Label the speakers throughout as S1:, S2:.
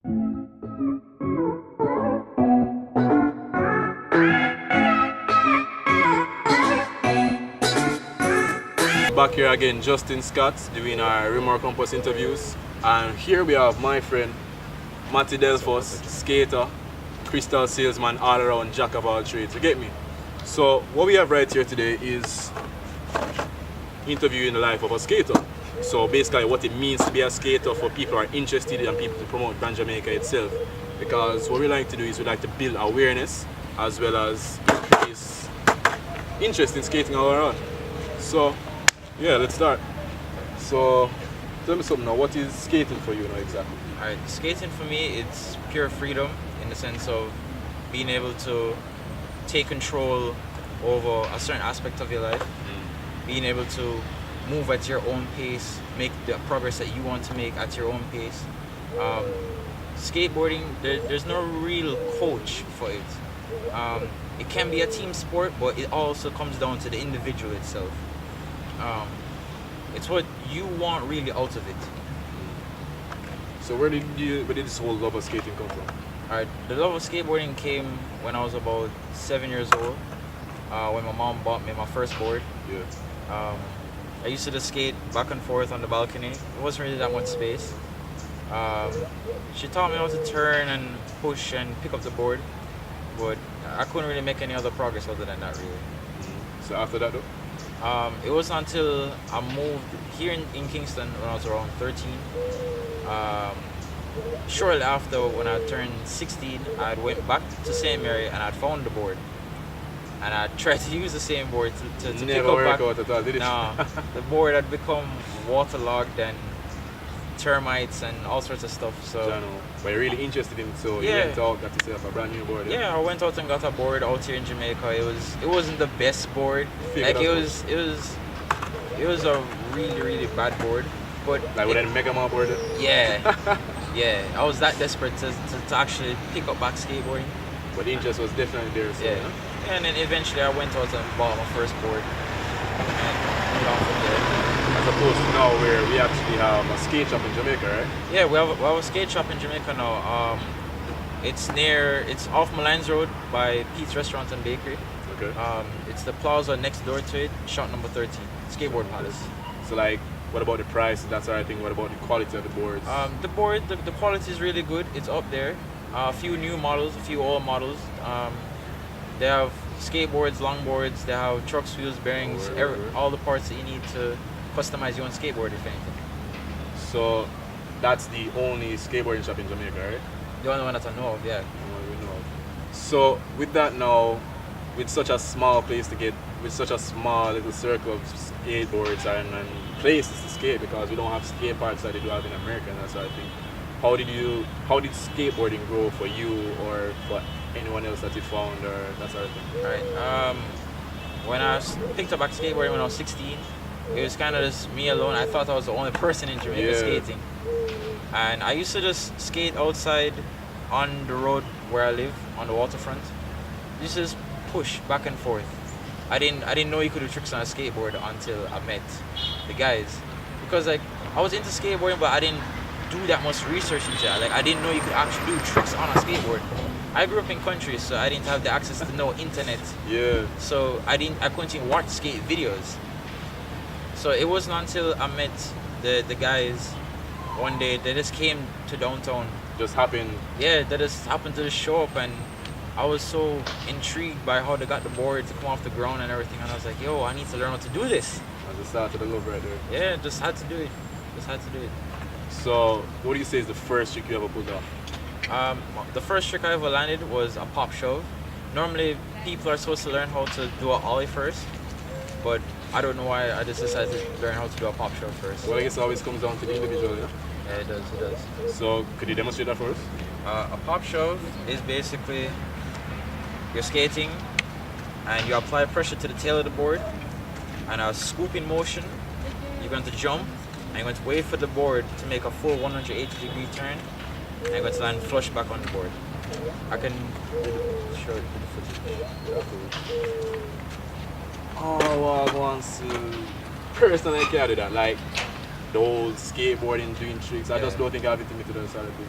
S1: Back here again, Justin Scott, doing our Rimor Campus interviews. And here we have my friend, Matty Delphos, skater, crystal salesman, all around jack of all trades. You get me? So what we have right here today is interviewing the life of a skater. So basically what it means to be a skater for people who are interested and people to promote Brand Jamaica itself. Because what we like to do is we like to build awareness as well as increase interest in skating all around. So yeah, let's start. So tell me something now, what is skating for you now exactly?
S2: Alright, skating for me, it's pure freedom in the sense of being able to take control over a certain aspect of your life, being able to move at your own pace, make the progress that you want to make at your own pace. Skateboarding, there's no real coach for it. It can be a team sport, but it also comes down to the individual itself. It's what you want really out of it.
S1: So where did this whole love of skating come from?
S2: Alright, the love of skateboarding came when I was about 7 years old, when my mom bought me my first board.
S1: Yeah.
S2: I used to just skate back and forth on the balcony. It wasn't really that much space. She taught me how to turn and push and pick up the board, but I couldn't really make any other progress other than that really.
S1: So after that though?
S2: It wasn't until I moved here in Kingston when I was around 13. Shortly after, when I turned 16, I went back to St. Mary and I found the board. And I tried to use the same board to pick up back.
S1: Out at all, did it?
S2: No, the board had become waterlogged and termites and all sorts of stuff. So,
S1: but you're really interested in it, so you went out, got yourself a brand new board.
S2: Yeah, I went out and got a board out here in Jamaica. It wasn't the best board. Like it was a really bad board. But
S1: like with a Mega Man board.
S2: Yeah, yeah. I was that desperate to actually pick up back skateboarding.
S1: But the interest was definitely there. So,
S2: yeah. And then eventually I went out and bought my first board. And moved on from there.
S1: As opposed to now where we actually have a skate shop in Jamaica, right?
S2: Yeah, we have a skate shop in Jamaica now. It's off Malines Road by Pete's Restaurant and Bakery.
S1: Okay.
S2: It's the plaza next door to it, shop number 13, Skateboard Palace.
S1: So like, what about the price? That sort of thing. What about the quality of the boards?
S2: The quality is really good. It's up there. A few new models, a few old models. They have skateboards, longboards. They have trucks, wheels, bearings, all the parts that you need to customize your own skateboard, if anything.
S1: So that's the only skateboarding shop in Jamaica, right?
S2: The only one that I know of, yeah.
S1: The one we know of. So with that now, with such a small place to get, with such a small little circle of skateboards and places to skate, because we don't have skate parks like they do have in America and that sort of thing. How did skateboarding grow for you or for anyone else that you found or that sort of thing?
S2: Right. When I picked up back skateboarding when I was 16, it was kind of just me alone. I thought I was the only person in Jamaica skating. And I used to just skate outside on the road where I live, on the waterfront. Used to just push back and forth. I didn't know you could do tricks on a skateboard until I met the guys. Because like I was into skateboarding, but I didn't do that much research into it. Like I didn't know you could actually do tricks on a skateboard. I grew up in country, so I didn't have the access to no internet.
S1: Yeah.
S2: So I couldn't even watch skate videos. So it wasn't until I met the guys one day. They just came to downtown.
S1: Just happened.
S2: Yeah, they just happened to just show up, and I was so intrigued by how they got the board to come off the ground and everything. And I was like, yo, I need to learn how to do this.
S1: I just started the love right there.
S2: Yeah, just had to do it.
S1: So, what do you say is the first trick you ever pulled off?
S2: The first trick I ever landed was a pop shove. Normally, people are supposed to learn how to do an ollie first, but I don't know why I just decided to learn how to do a pop shove first.
S1: Well, I guess it always comes down to the individual, yeah?
S2: Yeah, it does.
S1: So, could you demonstrate that for us?
S2: A pop shove is basically you're skating and you apply pressure to the tail of the board, and a scooping motion, you're going to jump and you're going to wait for the board to make a full 180-degree turn, and you're going to land flush back on the board. I can show you the footage.
S1: Oh, I want to personally can't do that. Like the whole skateboarding, doing tricks. I just don't think I have it in me to do that sort of thing.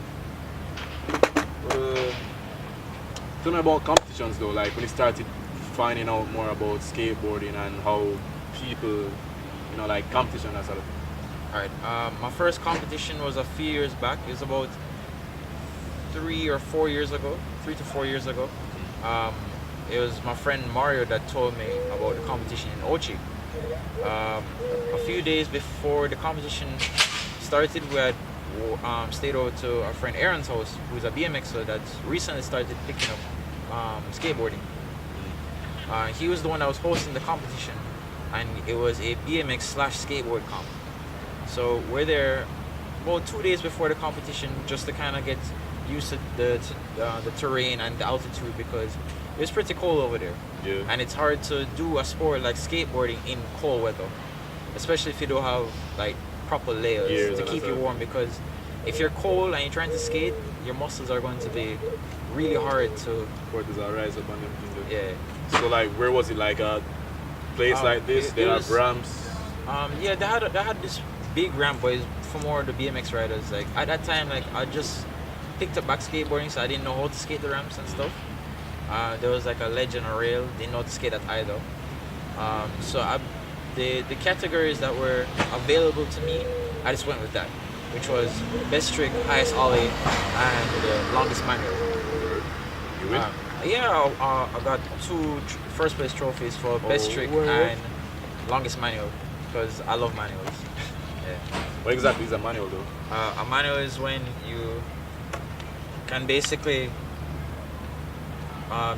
S1: Tell me about competitions though, like when you started finding out more about skateboarding and how people, like competition and sort of.
S2: Alright, my first competition was a few years back. It was about 3 to 4 years ago. It was my friend Mario that told me about the competition in Ochi. A few days before the competition started, we had stayed over to our friend Aaron's house, who's a BMXer that recently started picking up skateboarding. He was the one that was hosting the competition, and it was a BMX slash skateboard comp. So we're there about 2 days before the competition just to kind of get used to the terrain and the altitude, because it's pretty cold over there.
S1: Yeah.
S2: And it's hard to do a sport like skateboarding in cold weather, especially if you don't have like proper layers to keep you warm, because if you're cold and you're trying to skate, your muscles are going to be really hard to
S1: Cortisol rise up on them.
S2: yeah.
S1: So like, where was it? Like a place like this? They have ramps.
S2: Yeah, they had this big ramp, but it's for more of the BMX riders. Like at that time, like I just picked up back skateboarding, so I didn't know how to skate the ramps and stuff. There was like a ledge and a rail. Didn't know how to skate that either. The categories that were available to me, I just went with that, which was best trick, highest ollie, and the longest manual.
S1: You win?
S2: I got two first place trophies for best trick and longest manual, because I love manuals. Yeah.
S1: What exactly is a manual though?
S2: A manual is when you can basically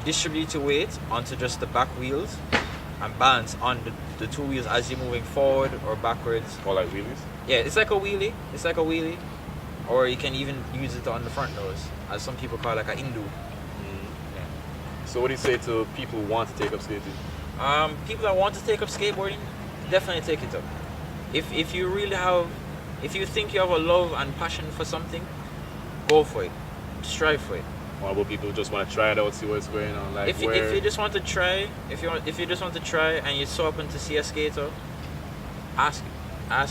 S2: distribute your weight onto just the back wheels and balance on the two wheels as you're moving forward or backwards.
S1: Or like wheelies?
S2: Yeah, it's like a wheelie. Or you can even use it on the front nose, as some people call it like an indu. Yeah.
S1: So what do you say to people who want to take up skating?
S2: People that want to take up skateboarding, definitely take it up. If you think you have a love and passion for something, go for it. Strive for it.
S1: Or about people who just want to try it out, see what's going on? Like
S2: If you just want to try, if you just want to try and you're so open to see a skater, ask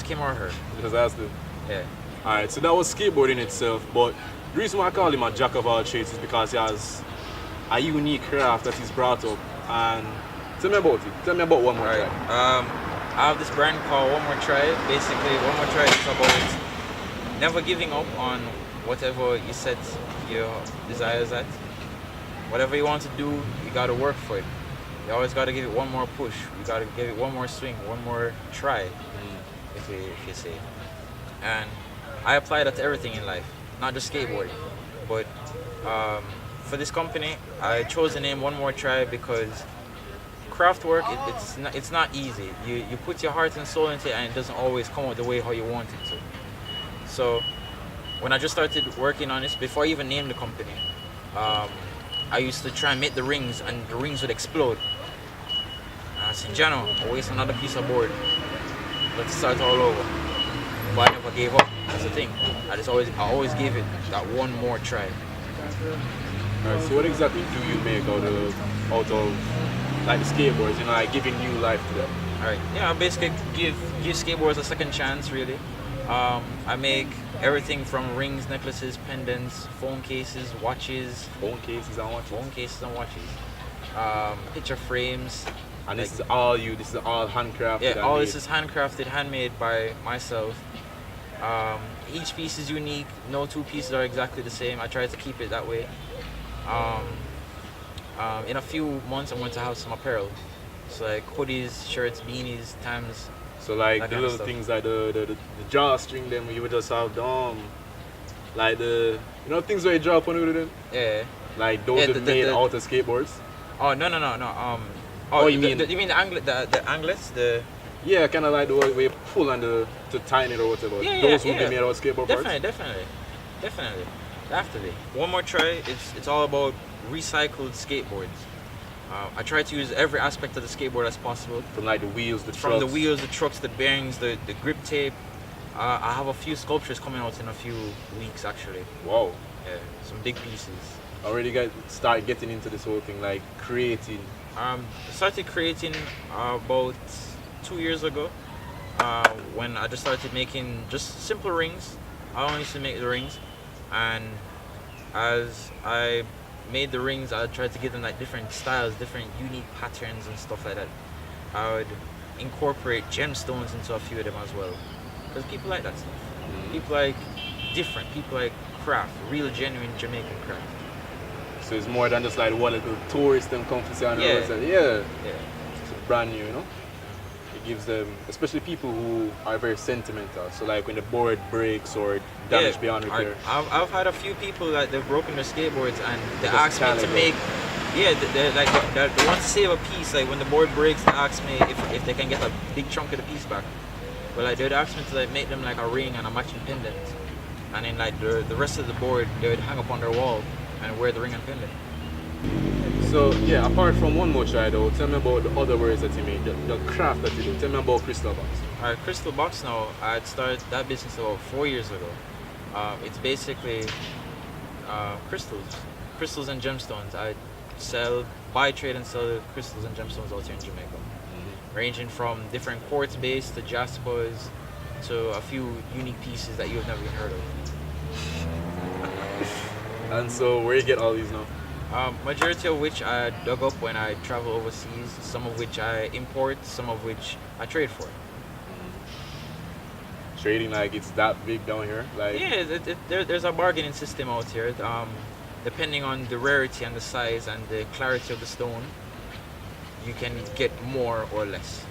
S2: him or her.
S1: Just ask them.
S2: Yeah.
S1: Alright, so that was skateboarding itself, but the reason why I call him a jack of all trades is because he has a unique craft that he's brought up. And tell me about it. Tell me about One More Try.
S2: I have this brand called One More Try. Basically, One More Try is about never giving up on whatever you set your desires at. Whatever you want to do, you gotta work for it. You always gotta give it one more push. You gotta give it one more swing, one more try, if you say. And I apply that to everything in life, not just skateboarding. But for this company, I chose the name One More Try because craft work, it's not easy. You put your heart and soul into it, and it doesn't always come out the way how you want it to. So when I just started working on this, before I even named the company, I used to try and make the rings, and the rings would explode. And I said, Jano, I'll waste another piece of board. Let's start all over. But I never gave up. That's the thing. I always gave it that one more try.
S1: Alright, so what exactly do you make out of like the skateboards, like giving new life to them?
S2: Alright, yeah, I basically give skateboards a second chance, really. I make everything from rings, necklaces, pendants, phone cases, watches.
S1: Phone cases and watches?
S2: Phone cases and watches. Picture frames.
S1: And this is all handcrafted?
S2: Yeah, all this is handcrafted, handmade by myself. Each piece is unique. No two pieces are exactly the same. I try to keep it that way. In a few months, I'm going to have some apparel. So like hoodies, shirts, beanies, Tams.
S1: So like the little things like the drawstring, them you would just have like the things where you draw upon with them.
S2: Yeah.
S1: Like those are made out of skateboards.
S2: Oh no.
S1: You mean
S2: the anglets?
S1: Yeah, kind of like the way you pull and to tighten it or whatever.
S2: Yeah,
S1: those would be made out of skateboard parts.
S2: Definitely. After the One More Try, it's all about recycled skateboards. I try to use every aspect of the skateboard as possible.
S1: From like the wheels, the trucks.
S2: From the wheels, the trucks, the bearings, the grip tape. I have a few sculptures coming out in a few weeks actually.
S1: Wow.
S2: Yeah, some big pieces.
S1: Already guys start getting into this whole thing, like creating.
S2: I started creating about 2 years ago when I just started making just simple rings. I only used to make the rings, and as I made the rings, I tried to give them like different styles, different unique patterns and stuff like that. I would incorporate gemstones into a few of them as well, because people like that stuff. People like different. People like craft, real genuine Jamaican craft.
S1: So it's more than just like one little tourist and come to see on the roads.
S2: Yeah.
S1: It's brand new, you know. It gives them, especially people who are very sentimental. So like when the board breaks or damaged beyond repair.
S2: I've had a few people that they've broken their skateboards and they
S1: Just
S2: ask me to make. Yeah, they want to save a piece. Like when the board breaks, they ask me if they can get a big chunk of the piece back. But like they'd ask me to like make them like a ring and a matching pendant, and then like the rest of the board they would hang up on their wall and wear the ring and pendant.
S1: So yeah, apart from one more try though, tell me about the other words that you made, the craft that you do. Tell me about Crystal Box.
S2: Alright, Crystal Box now, I started that business about 4 years ago. It's basically crystals and gemstones. I buy, trade and sell crystals and gemstones out here in Jamaica. Ranging from different quartz base to jaspers to a few unique pieces that you've never even heard of.
S1: And so where you get all these now?
S2: Majority of which I dug up when I travel overseas, some of which I import, some of which I trade for.
S1: Trading, like it's that big down here? Like
S2: there's a bargaining system out here. Depending on the rarity and the size and the clarity of the stone, you can get more or less.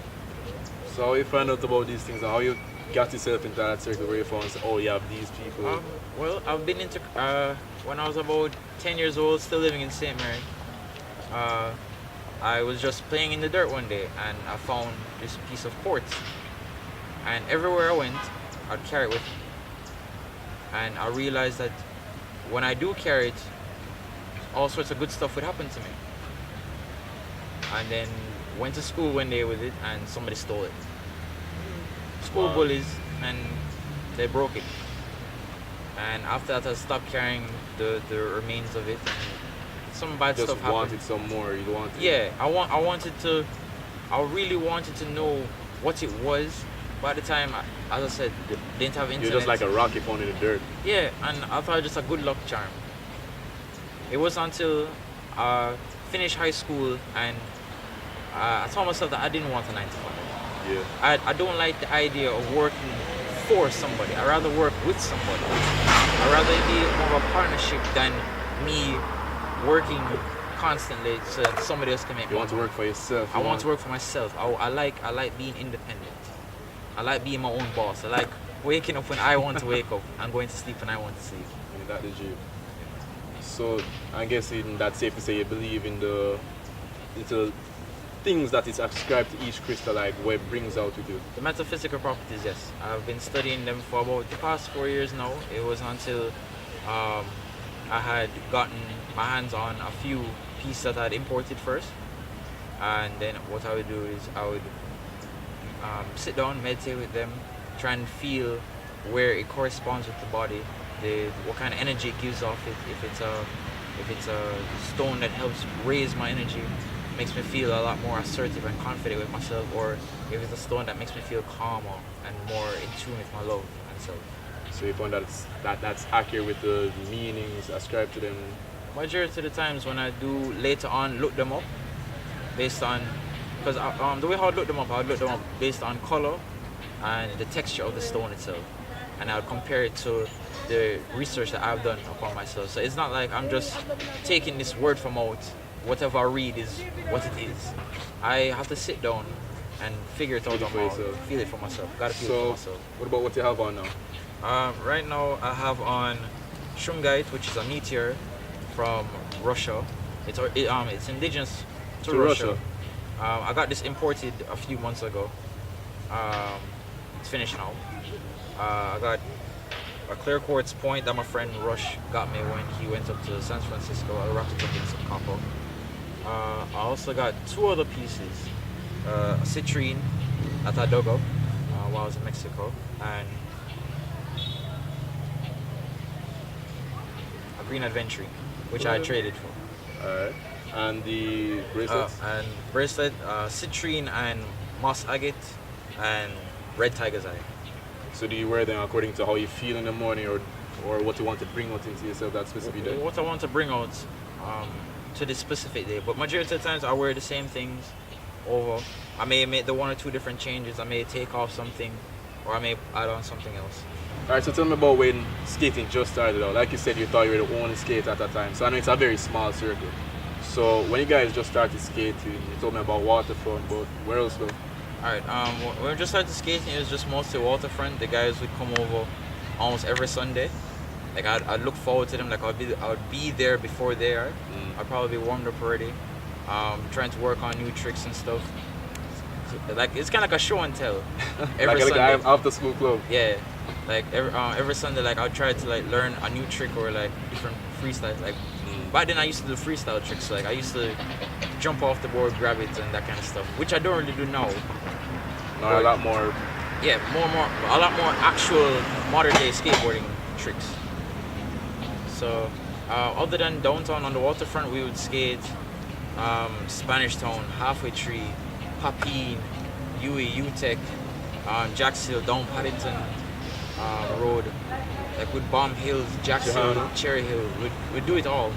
S1: So how you find out about these things and how you got yourself into that circle where you found, oh, you have these people?
S2: Well, I've been into, when I was about 10 years old, still living in St. Mary, I was just playing in the dirt one day and I found this piece of quartz. And everywhere I went, I'd carry it with me. And I realized that when I do carry it, all sorts of good stuff would happen to me. And then went to school one day with it and somebody stole it. School bullies, and they broke it. And after that I stopped carrying the remains of it and some bad stuff happened.
S1: Just wanted some more, you wanted?
S2: Yeah, I really wanted to know what it was. By the time, as I said, didn't have internet.
S1: You're just like a rocket found in the dirt.
S2: Yeah, and I thought it was just a good luck charm. It was until I finished high school and I told myself that I didn't want a 9 to 5.
S1: Yeah.
S2: I don't like the idea of working for somebody. I'd rather work with somebody. I'd rather it be more of a partnership than me working constantly so that somebody else can make money.
S1: You want to work for yourself.
S2: I want to work for myself. I like being independent. I like being my own boss. I like waking up when I want to wake up and going to sleep when I want to sleep.
S1: Yeah, that is you. So I guess that's safe to say you believe in the little things that is ascribed to each crystal, like what it brings out with you.
S2: The metaphysical properties, yes. I've been studying them for about the past 4 years now. It was until I had gotten my hands on a few pieces that I had imported first. And then what I would do is I would sit down, meditate with them, try and feel where it corresponds with the body, what kind of energy it gives off it. If it's a stone that helps raise my energy, makes me feel a lot more assertive and confident with myself, or if it's a stone that makes me feel calmer and more in tune with my love and self.
S1: So you find that's accurate with the meanings ascribed to them?
S2: Majority of the times when I do later on look them up based on, because the way how I look them up, I would look them up based on color and the texture of the stone itself, and I would compare it to the research that I've done upon myself. So it's not like I'm just taking this word from out. Whatever I read is what it is. I have to sit down and figure it out on my own. Feel it for myself. Gotta feel it for myself.
S1: What about what you have on now?
S2: Right now I have on Shungite, which is a meteor from Russia. It's indigenous to Russia. I got this imported a few months ago. It's finished now. I got a clear quartz point that my friend Rush got me when he went up to San Francisco. I wrapped it up in some copper. I also got 2 other pieces. A citrine that I dug up while I was in Mexico, and a green adventurine, which I traded for.
S1: Alright. And the bracelet?
S2: Citrine and moss agate and red tiger's eye.
S1: So do you wear them according to how you feel in the morning, or or what you want to bring out into yourself that specific day?
S2: What I want to bring out to this specific day, but majority of the times I wear the same things over. I may make the one or two different changes. I may take off something, or I may add on something else.
S1: Alright, so tell me about when skating just started out. Like you said, you thought you were the only skater at that time. So I know it's a very small circle. So when you guys just started skating, you told me about waterfront, but where else though?
S2: Alright, when we just started skating, it was just mostly waterfront. The guys would come over almost every Sunday. Like I'd look forward to them. Like I would be there before they are. I'd probably be warmed up already, trying to work on new tricks and stuff. So, like it's kind of like a show and tell. Every
S1: like
S2: Sunday.
S1: after school club.
S2: Yeah, like every Sunday, like I'll try to like learn a new trick or like different freestyles. Like back then, I used to do freestyle tricks. Like I used to jump off the board, grab it, and that kind of stuff, which I don't really do now.
S1: No, a lot more.
S2: Yeah, a lot more actual modern day skateboarding tricks. So, other than downtown on the waterfront, we would skate Spanish Town, Halfway Tree, Papine, UE, UTEC, Jacks Hill, down Paddington Road, like with Bomb Hills, Jacks Hill, Cherry Hill. We'd do it all.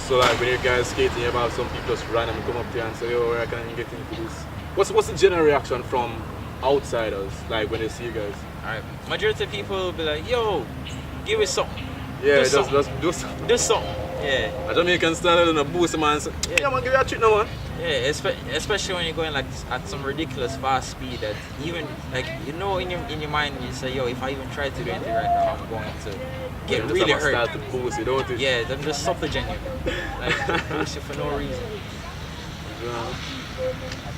S1: So like when you guys skating, you have some people just randomly come up to you and say, "Yo, where can I get into this?" What's the general reaction from outsiders, like when they see you guys?
S2: Alright, majority of people will be like, "Yo, give it something."
S1: Yeah,
S2: do
S1: just
S2: something.
S1: do something.
S2: Do something. Yeah.
S1: A Jamaican style and a boost man and say, "Yeah man, give you a trick now man."
S2: Yeah, especially when you're going like at some ridiculous fast speed that even like in your mind you say, yo, if I even try to do anything right now, I'm going to get really hurt.
S1: Start to boost it, don't it?
S2: Yeah, them just suffraging you, like boost you for no reason.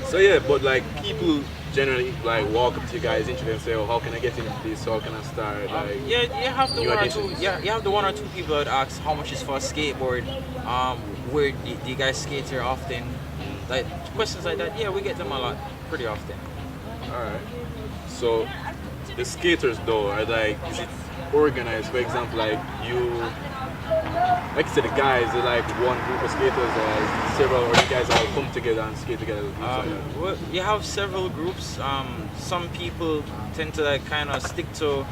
S1: So yeah, but like people generally like walk up to you guys, introduce and say, "Oh, how can I get into this? How can I start?" Like,
S2: yeah, you have the
S1: new
S2: one or
S1: additions.
S2: two. Yeah, you have the one or two people that ask how much is for a skateboard. Where do you guys skate here often? Like questions like that. Yeah, we get them a lot, pretty often.
S1: all right. So the skaters though are like, is it organized? For example, like you said, the guys are like one group of skaters or several, or you guys all come together and skate together.
S2: Well, you have several groups. Some people tend to like kind of stick to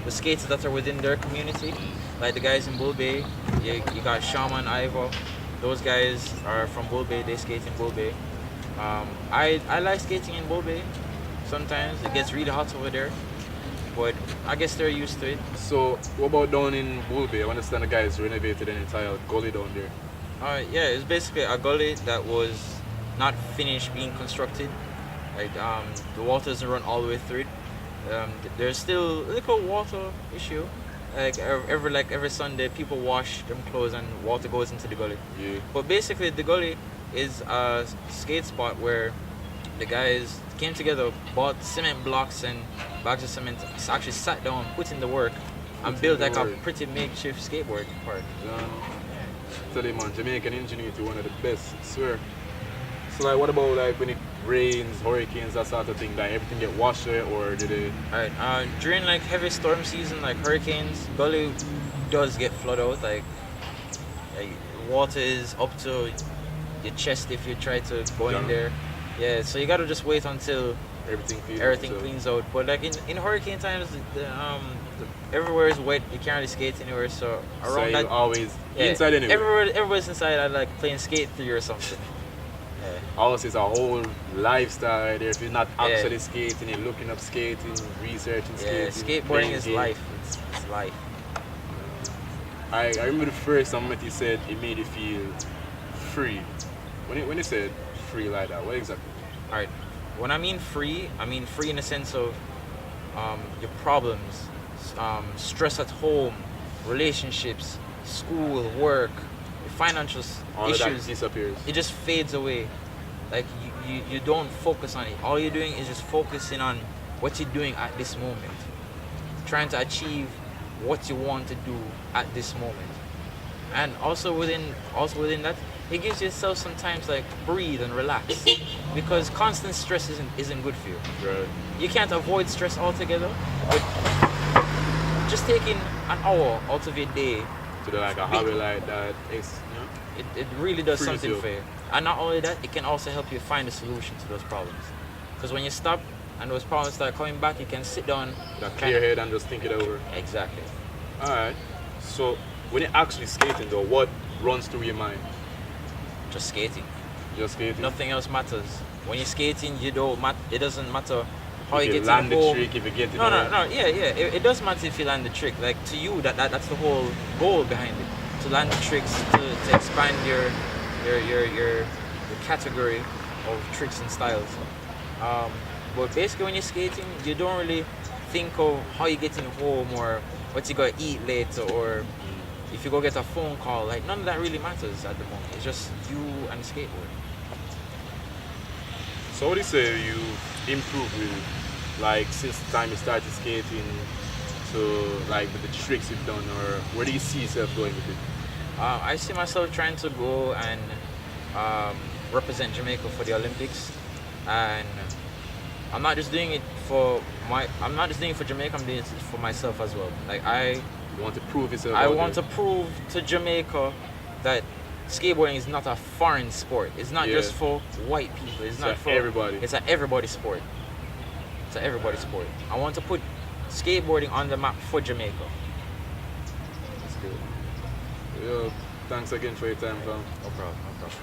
S2: the skaters that are within their community, like the guys in Bull Bay. You got Shaman, Ivor. Those guys are from Bull Bay. They skate in Bull Bay. I like skating in Bull Bay. Sometimes it gets really hot over there, but I guess they're used to it.
S1: So what about down in Bull Bay? I understand the guys renovated an entire gully down there.
S2: Yeah, it's basically a gully that was not finished being constructed. Like the water doesn't run all the way through it. There's still a little water issue. Like every Sunday, people wash them clothes and water goes into the gully.
S1: Yeah.
S2: But basically, the gully is a skate spot where the guys came together, bought cement blocks and bags of cement, actually sat down, put in the work, and built like a pretty makeshift skateboard park.
S1: Tell you man, Jamaican ingenuity one of the best, I swear. So like what about like when it rains, hurricanes, that sort of thing, like everything get washed away or do they?
S2: Alright, during like heavy storm season, like hurricanes, gully does get flooded out, like water is up to your chest if you try to go in there. Yeah, so you gotta just wait until everything cleans out. But like in hurricane times, everywhere is wet. You can't really skate anywhere. So around that,
S1: always inside anyway.
S2: Everywhere's inside. I like playing Skate 3 or something. Yeah.
S1: Also, it's a whole lifestyle right there. If you're not actually skating, you're looking up skating, researching skating.
S2: Yeah, skateboarding is life. It's life.
S1: I remember the first time you said it made you feel free. When you said free like that, what exactly?
S2: Alright, when I mean free in the sense of your problems, stress at home, relationships, school, work, financial
S1: All
S2: issues.
S1: of that disappears.
S2: It just fades away. Like you don't focus on it. All you're doing is just focusing on what you're doing at this moment. Trying to achieve what you want to do at this moment. And also within that, it gives yourself some time to like breathe and relax. Because constant stress isn't good for you.
S1: Right.
S2: You can't avoid stress altogether, but just taking an hour out of your day
S1: to do like a hobby like that,
S2: it really does
S1: frees
S2: something
S1: you.
S2: for you. And not only that, it can also help you find a solution to those problems. Because when you stop and those problems start coming back, you can sit down
S1: with a clear head and just think it over.
S2: Exactly.
S1: Alright. So when you're actually skating though, what runs through your mind?
S2: Just skating.
S1: Just skating.
S2: Nothing else matters. When you're skating, you don't it doesn't matter how
S1: If
S2: you
S1: you
S2: get
S1: land
S2: to
S1: the
S2: the home.
S1: trick, if you get it.
S2: No, yeah. It does matter if you land the trick. Like to you, that's the whole goal behind it. To land the tricks, to expand your category of tricks and styles. But basically, when you're skating, you don't really think of how you're getting home or what you gotta eat later or if you go get a phone call. Like none of that really matters at the moment. It's just you and the skateboard.
S1: So what do you say you improved with, like since the time you started skating to like with the tricks you've done, or where do you see yourself going with it?
S2: I see myself trying to go and represent Jamaica for the Olympics, and I'm not just doing it for Jamaica. I'm doing it for myself as well. Like
S1: You want to prove yourself.
S2: I
S1: out
S2: want
S1: there.
S2: to prove to Jamaica that skateboarding is not a foreign sport. It's not
S1: Yeah.
S2: just for white people. It's not for
S1: everybody.
S2: It's an everybody sport. It's an everybody sport. I want to put skateboarding on the map for Jamaica.
S1: That's good. Yo, thanks again for your time, fam.
S2: No problem. No problem.